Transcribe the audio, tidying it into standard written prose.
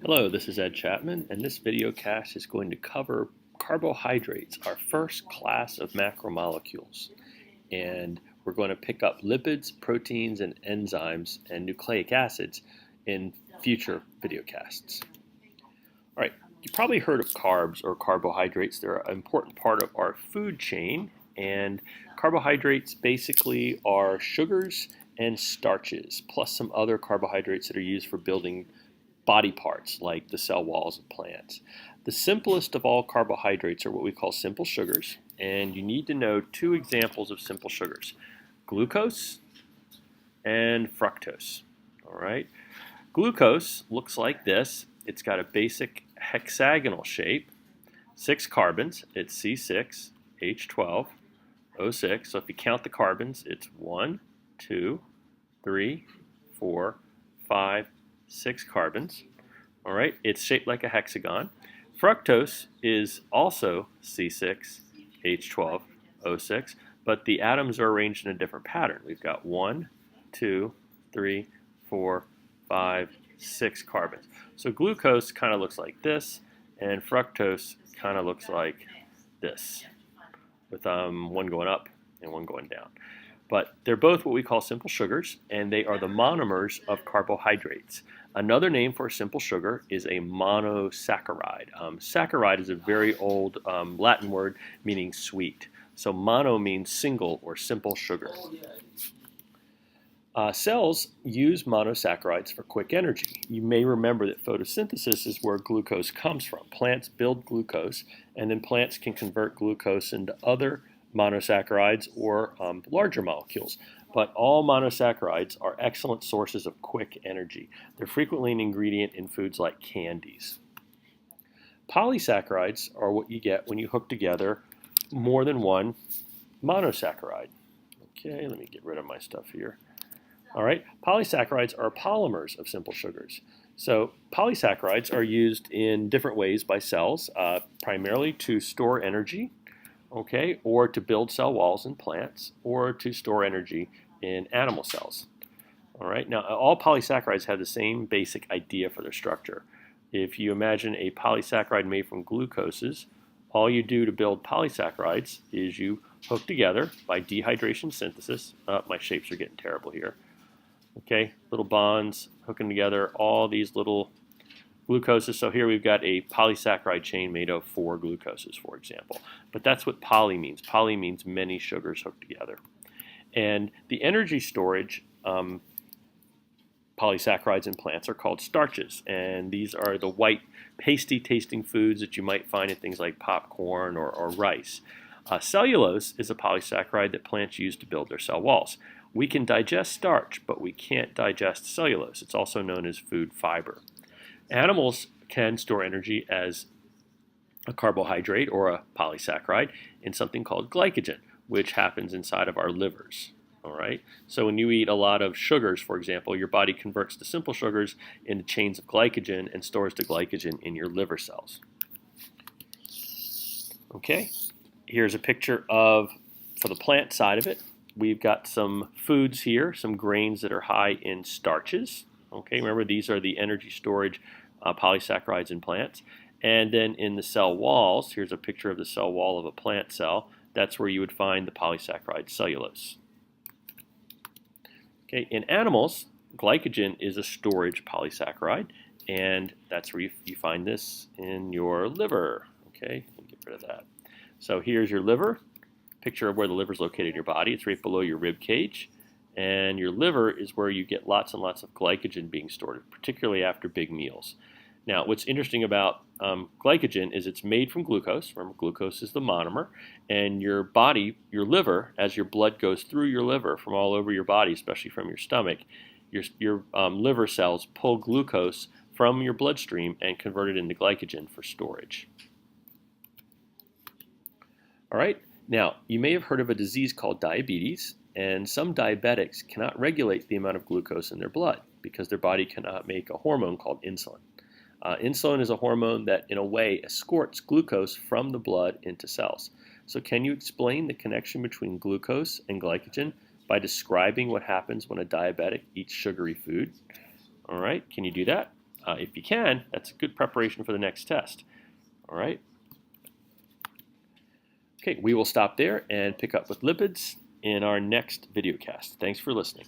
Hello, this is Ed Chapman, and this video cast is going to cover carbohydrates, our first class of macromolecules. And we're going to pick up lipids, proteins, and enzymes and nucleic acids in future video casts. All right, you probably heard of carbs or carbohydrates. They're an important part of our food chain, and carbohydrates basically are sugars and starches, plus some other carbohydrates that are used for building body parts like the cell walls of plants. The simplest of all carbohydrates are what we call simple sugars, and you need to know two examples of simple sugars, glucose and fructose. All right, glucose looks like this. It's got a basic hexagonal shape, 6 carbons. It's C6H12O6. So if you count the carbons, it's 1, 2, 3, 4, 5, 6 carbons. All right, it's shaped like a hexagon. Fructose is also C6H12O6, but the atoms are arranged in a different pattern. We've got 1, 2, 3, 4, 5, 6 carbons. So glucose kind of looks like this, and fructose kind of looks like this, with one going up and one going down. But they're both what we call simple sugars, and they are the monomers of carbohydrates. Another name for a simple sugar is a monosaccharide. Saccharide is a very old Latin word meaning sweet. So mono means single or simple sugar. Cells use monosaccharides for quick energy. You may remember that photosynthesis is where glucose comes from. Plants build glucose, and then plants can convert glucose into other monosaccharides or larger molecules. But all monosaccharides are excellent sources of quick energy. They're frequently an ingredient in foods like candies. Polysaccharides are what you get when you hook together more than one monosaccharide. Okay, let me get rid of my stuff here. All right, polysaccharides are polymers of simple sugars. So polysaccharides are used in different ways by cells, primarily to store energy, okay, or to build cell walls in plants, or to store energy in animal cells. All right, now all polysaccharides have the same basic idea for their structure. If you imagine a polysaccharide made from glucoses, all you do to build polysaccharides is you hook together by dehydration synthesis. My shapes are getting terrible here. Okay, little bonds hooking together all these little glucoses. So here we've got a polysaccharide chain made of 4 glucoses, for example. But that's what poly means. Poly means many sugars hooked together. And the energy storage polysaccharides in plants are called starches. And these are the white, pasty-tasting foods that you might find in things like popcorn or rice. Cellulose is a polysaccharide that plants use to build their cell walls. We can digest starch, but we can't digest cellulose. It's also known as food fiber. Animals can store energy as a carbohydrate or a polysaccharide in something called glycogen, which happens inside of our livers. All right. So when you eat a lot of sugars, for example, your body converts the simple sugars into chains of glycogen and stores the glycogen in your liver cells. Okay. Here's a picture of, for the plant side of it, we've got some foods here, some grains that are high in starches. Okay, remember these are the energy storage polysaccharides in plants. And then in the cell walls, here's a picture of the cell wall of a plant cell. That's where you would find the polysaccharide cellulose. Okay, in animals, glycogen is a storage polysaccharide, and that's where you find this in your liver. Okay, let me get rid of that. So here's your liver. Picture of where the liver is located in your body. It's right below your rib cage. And your liver is where you get lots and lots of glycogen being stored, particularly after big meals. Now, what's interesting about glycogen is it's made from glucose. Remember, glucose is the monomer. And your body, your liver, as your blood goes through your liver from all over your body, especially from your stomach, your liver cells pull glucose from your bloodstream and convert it into glycogen for storage. All right. Now, you may have heard of a disease called diabetes, and some diabetics cannot regulate the amount of glucose in their blood because their body cannot make a hormone called insulin. Insulin is a hormone that, in a way, escorts glucose from the blood into cells. So can you explain the connection between glucose and glycogen by describing what happens when a diabetic eats sugary food? All right, can you do that? If you can, that's a good preparation for the next test. All right. Okay, we will stop there and pick up with lipids in our next video cast. Thanks for listening.